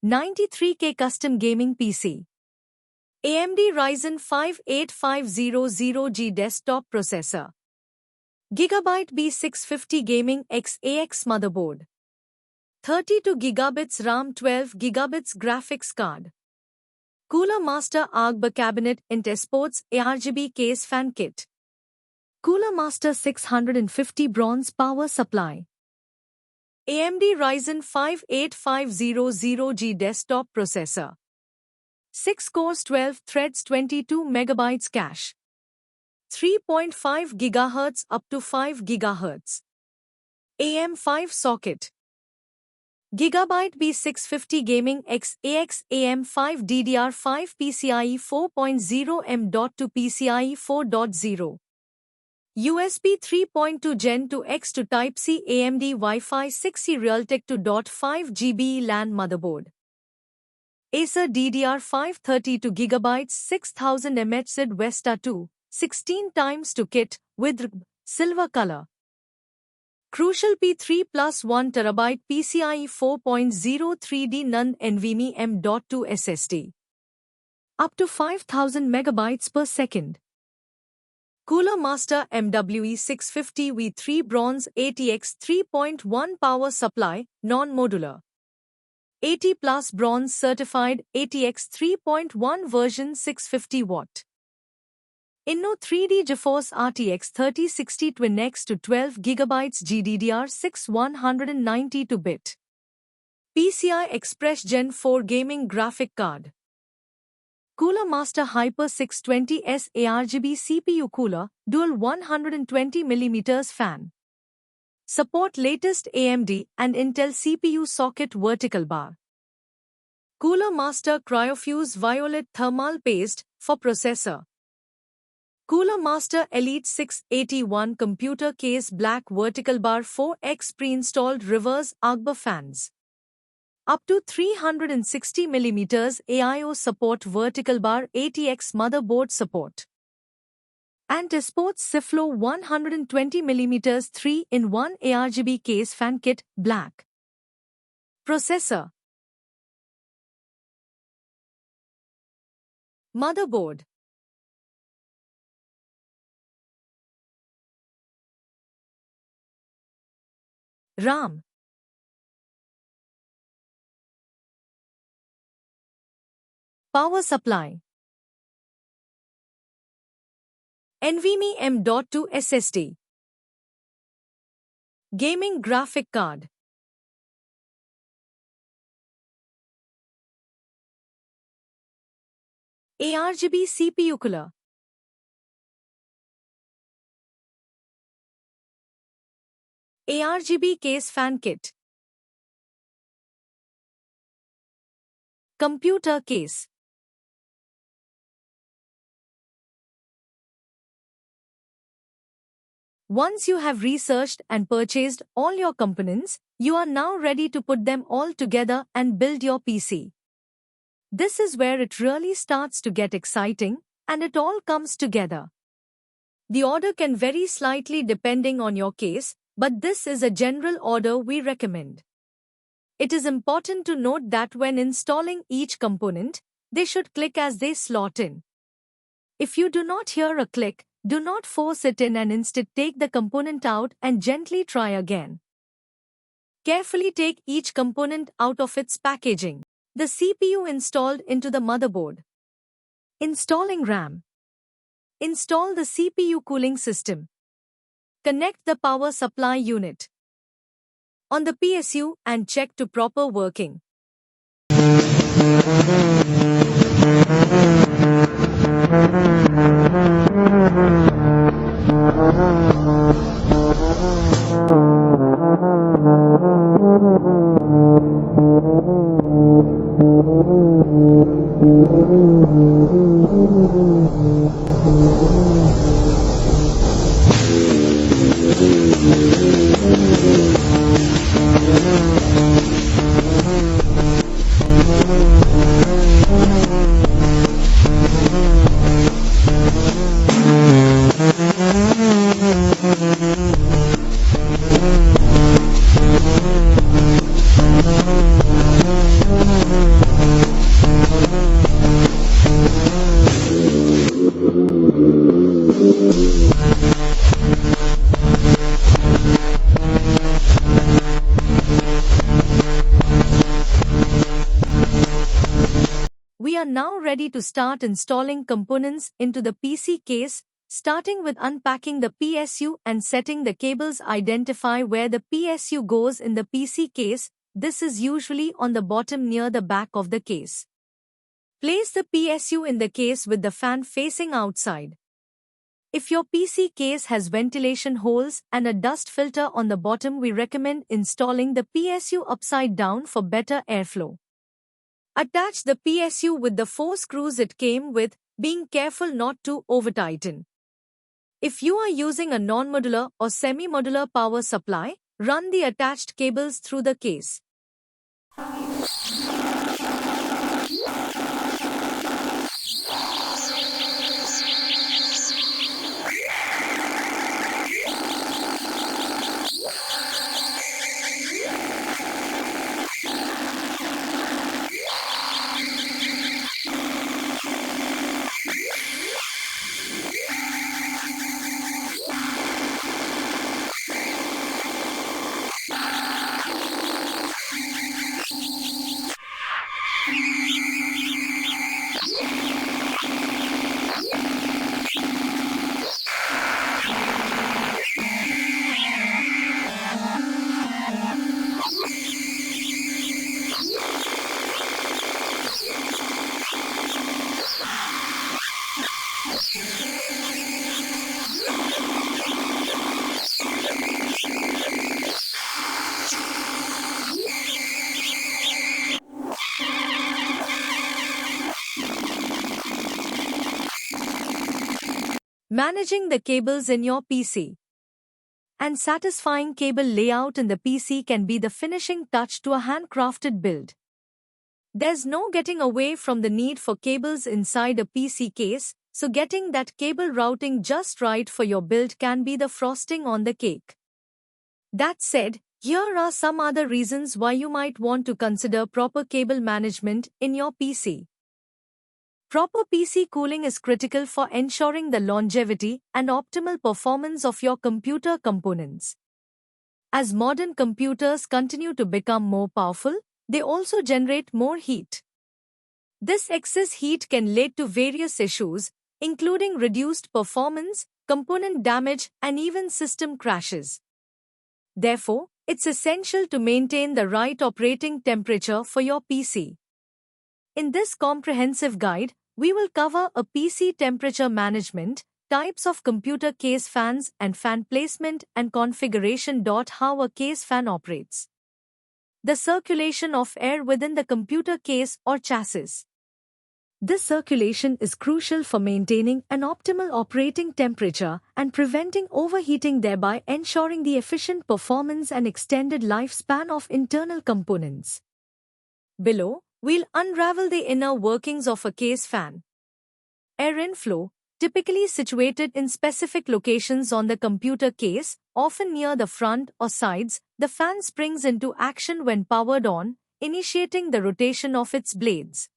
93K custom gaming PC. AMD Ryzen 5 8500G desktop processor. Gigabyte B650 Gaming XAX motherboard. 32 gigabits RAM, 12 gigabits graphics card. Cooler Master Agba Cabinet Int Sports ARGB Case Fan Kit. Cooler Master 650 Bronze Power Supply. AMD Ryzen 5 8500G desktop processor. 6 cores, 12 threads, 22 megabytes cache. 3.5 GHz up to 5 GHz. AM5 socket. Gigabyte B650 Gaming XAX AM5 DDR5 PCIe 4.0 M.2 PCIe 4.0. USB 3.2 Gen 2 X to Type-C AMD Wi-Fi 6E Realtek 2.5 GB LAN motherboard. Acer DDR5 32GB 6000 mAh SID Vesta 2, 16x2 kit, with RGB, silver color. Crucial P3 plus 1TB PCIe 4.0 3D NAND NVMe M.2 SSD. Up to 5000 megabytes per second. Cooler Master MWE650 V3 Bronze ATX 3.1 power supply, non-modular. 80 plus bronze certified ATX 3.1 version 650 watt. Inno 3D GeForce RTX 3060 Twin X to 12 GB GDDR6 192-bit. PCI Express Gen 4 gaming graphic card. Cooler Master Hyper 620S ARGB CPU cooler, dual 120mm fan. Support latest AMD and Intel CPU socket vertical bar. Cooler Master CryoFuse Violet Thermal Paste for processor. Cooler Master Elite 681 computer case black vertical bar 4x pre-installed reverse Agba fans. Up to 360mm AIO support vertical bar ATX motherboard support. Antisports Ciflo 120mm 3-in-1 ARGB case fan kit, black. Processor. Motherboard. RAM. Power supply. NVMe M.2 SSD. Gaming graphic card. ARGB CPU cooler. ARGB case fan kit. Computer case. Once you have researched and purchased all your components, you are now ready to put them all together and build your PC. This is where it really starts to get exciting, and it all comes together. The order can vary slightly depending on your case, but this is a general order we recommend. It is important to note that when installing each component, they should click as they slot in. If you do not hear a click, do not force it in and instead take the component out and gently try again. Carefully take each component out of its packaging. The CPU installed into the motherboard. Installing RAM. Install the CPU cooling system. Connect the power supply unit on the PSU and check to proper working. now ready to start installing components into the PC case, starting with unpacking the PSU and setting the cables. Identify where the PSU goes in the PC case. This is usually on the bottom near the back of the case. Place the PSU in the case with the fan facing outside. If your PC case has ventilation holes and a dust filter on the bottom, we recommend installing the PSU upside down for better airflow. Attach the PSU with the 4 screws it came with, being careful not to over-tighten. If you are using a non-modular or semi-modular power supply, run the attached cables through the case. Managing the cables in your PC. And satisfying cable layout in the PC can be the finishing touch to a handcrafted build. There's no getting away from the need for cables inside a PC case, so getting that cable routing just right for your build can be the frosting on the cake. That said, here are some other reasons why you might want to consider proper cable management in your PC. Proper PC cooling is critical for ensuring the longevity and optimal performance of your computer components. As modern computers continue to become more powerful, they also generate more heat. This excess heat can lead to various issues, including reduced performance, component damage, and even system crashes. Therefore, it's essential to maintain the right operating temperature for your PC. In this comprehensive guide, we will cover a PC temperature management, types of computer case fans and fan placement and configuration. How a case fan operates. The circulation of air within the computer case or chassis. This circulation is crucial for maintaining an optimal operating temperature and preventing overheating, thereby ensuring the efficient performance and extended lifespan of internal components. Below, we'll unravel the inner workings of a case fan. Air inflow, typically situated in specific locations on the computer case, often near the front or sides, the fan springs into action when powered on, initiating the rotation of its blades.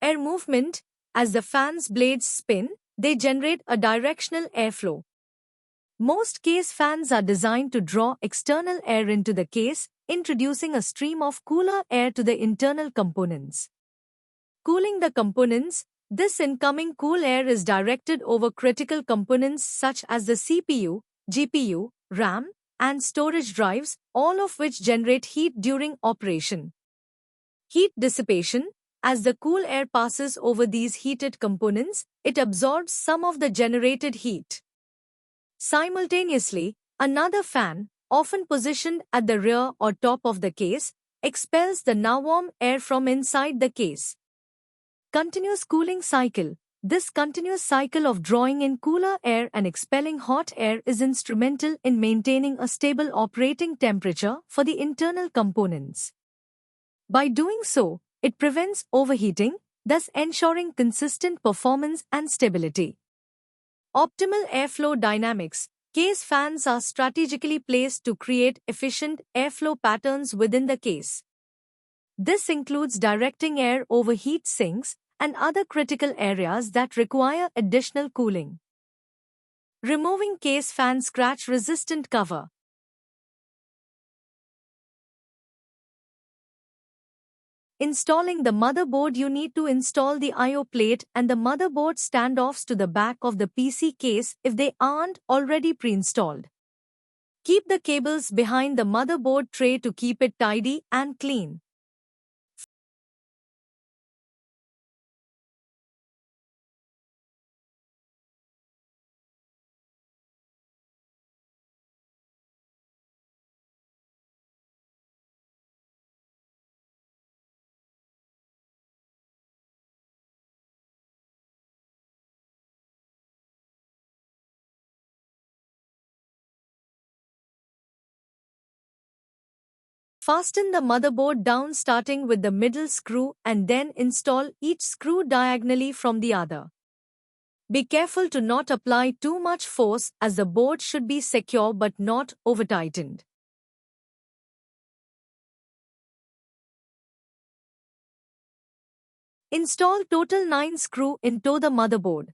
Air movement, as the fan's blades spin, they generate a directional airflow. Most case fans are designed to draw external air into the case, introducing a stream of cooler air to the internal components. Cooling the components, this incoming cool air is directed over critical components such as the CPU, GPU, RAM, and storage drives, all of which generate heat during operation. Heat dissipation, as the cool air passes over these heated components, it absorbs some of the generated heat. Simultaneously, another fan, often positioned at the rear or top of the case, expels the now warm air from inside the case. Continuous cooling cycle. This continuous cycle of drawing in cooler air and expelling hot air is instrumental in maintaining a stable operating temperature for the internal components. By doing so, it prevents overheating, thus ensuring consistent performance and stability. Optimal airflow dynamics. Case fans are strategically placed to create efficient airflow patterns within the case. This includes directing air over heat sinks and other critical areas that require additional cooling. Removing case fan scratch-resistant cover. installing the motherboard, you need to install the I/O plate and the motherboard standoffs to the back of the PC case if they aren't already pre-installed. Keep the cables behind the motherboard tray to keep it tidy and clean. Fasten the motherboard down starting with the middle screw and then install each screw diagonally from the other. Be careful to not apply too much force as the board should be secure but not over-tightened. Install total 9 screw into the motherboard.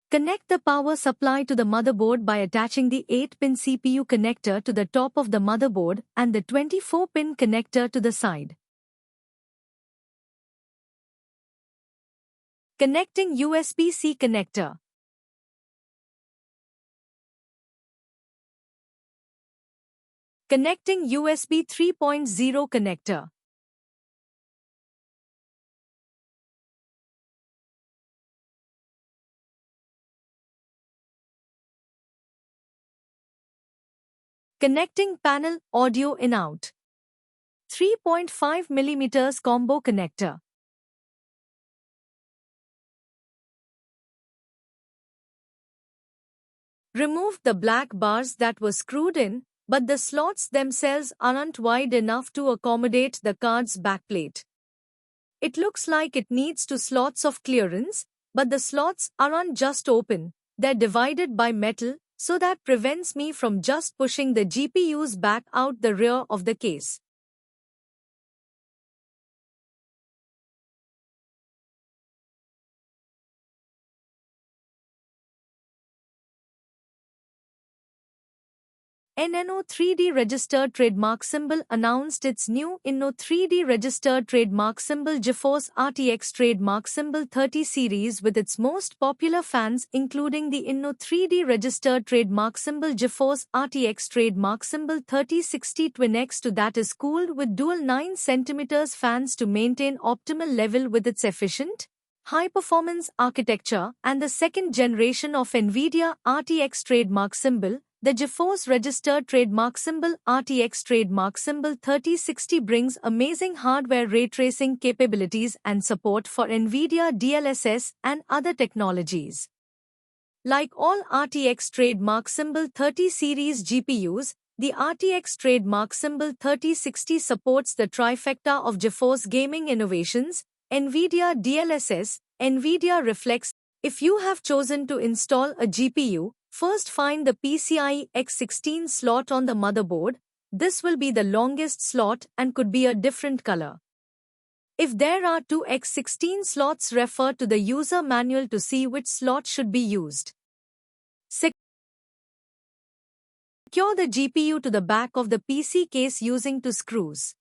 Connect the power supply to the motherboard by attaching the 8-pin CPU connector to the top of the motherboard and the 24-pin connector to the side. Connecting USB-C connector. Connecting USB 3.0 connector. Connecting panel audio in-out. 3.5 mm combo connector. Remove the black bars that were screwed in, but the slots themselves aren't wide enough to accommodate the card's backplate. It looks like it needs 2 slots of clearance, but the slots aren't just open, they're divided by metal, so that prevents me from just pushing the GPUs back out the rear of the case. NNO 3D registered trademark symbol announced its new Inno 3D registered trademark symbol GeForce RTX trademark symbol 30 series with its most popular fans including the Inno 3D registered trademark symbol GeForce RTX trademark symbol 3060 Twin-X to that is cooled with dual 9 cm fans to maintain optimal level with its efficient, high-performance architecture and the second generation of NVIDIA RTX trademark symbol. The GeForce registered trademark symbol RTX trademark symbol 3060 brings amazing hardware ray tracing capabilities and support for NVIDIA DLSS and other technologies. Like all RTX trademark symbol 30 series GPUs, the RTX trademark symbol 3060 supports the trifecta of GeForce gaming innovations, NVIDIA DLSS, NVIDIA Reflex. If you have chosen to install a GPU, first find the PCIe X16 slot on the motherboard. This will be the longest slot and could be a different color. If there are 2 X16 slots, refer to the user manual to see which slot should be used. Secure the GPU to the back of the PC case using 2 screws.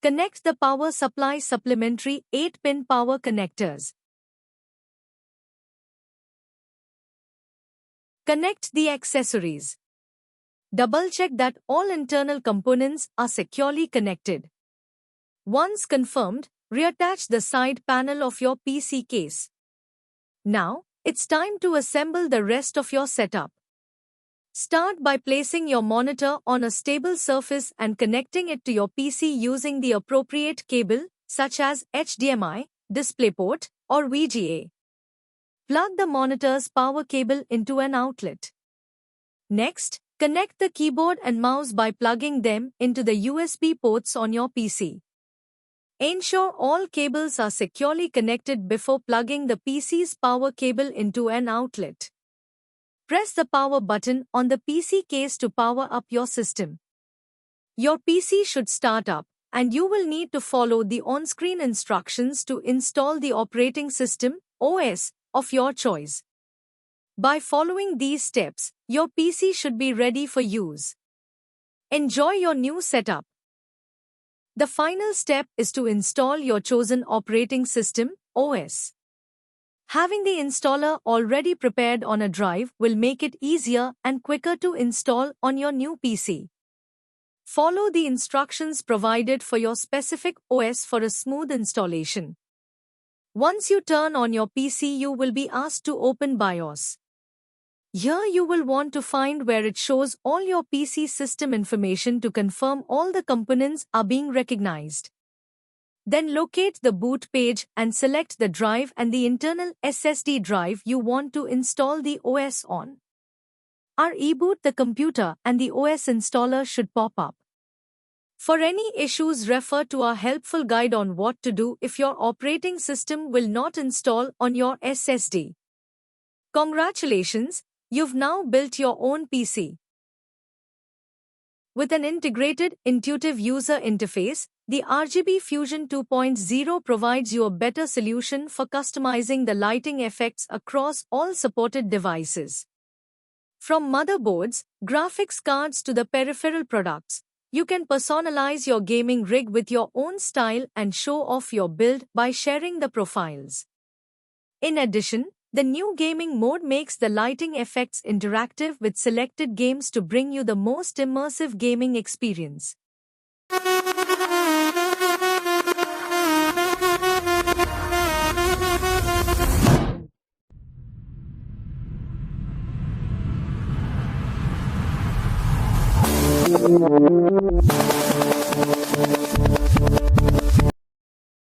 Connect the power supply supplementary 8-pin power connectors. Connect the accessories. Double-check that all internal components are securely connected. Once confirmed, reattach the side panel of your PC case. Now, it's time to assemble the rest of your setup. Start by placing your monitor on a stable surface and connecting it to your PC using the appropriate cable, such as HDMI, DisplayPort, or VGA. Plug the monitor's power cable into an outlet. Next, connect the keyboard and mouse by plugging them into the USB ports on your PC. Ensure all cables are securely connected before plugging the PC's power cable into an outlet. Press the power button on the PC case to power up your system. Your PC should start up, and you will need to follow the on-screen instructions to install the operating system, OS, of your choice. By following these steps, your PC should be ready for use. Enjoy your new setup. The final step is to install your chosen operating system, OS. Having the installer already prepared on a drive will make it easier and quicker to install on your new PC. Follow the instructions provided for your specific OS for a smooth installation. Once you turn on your PC, you will be asked to open BIOS. Here you will want to find where it shows all your PC system information to confirm all the components are being recognized. Then locate the boot page and select the drive and the internal SSD drive you want to install the OS on. Reboot the computer and the OS installer should pop up. For any issues, refer to our helpful guide on what to do if your operating system will not install on your SSD. Congratulations, you've now built your own PC. With an integrated, intuitive user interface, the RGB Fusion 2.0 provides you a better solution for customizing the lighting effects across all supported devices. From motherboards, graphics cards to the peripheral products, you can personalize your gaming rig with your own style and show off your build by sharing the profiles. In addition, the new gaming mode makes the lighting effects interactive with selected games to bring you the most immersive gaming experience.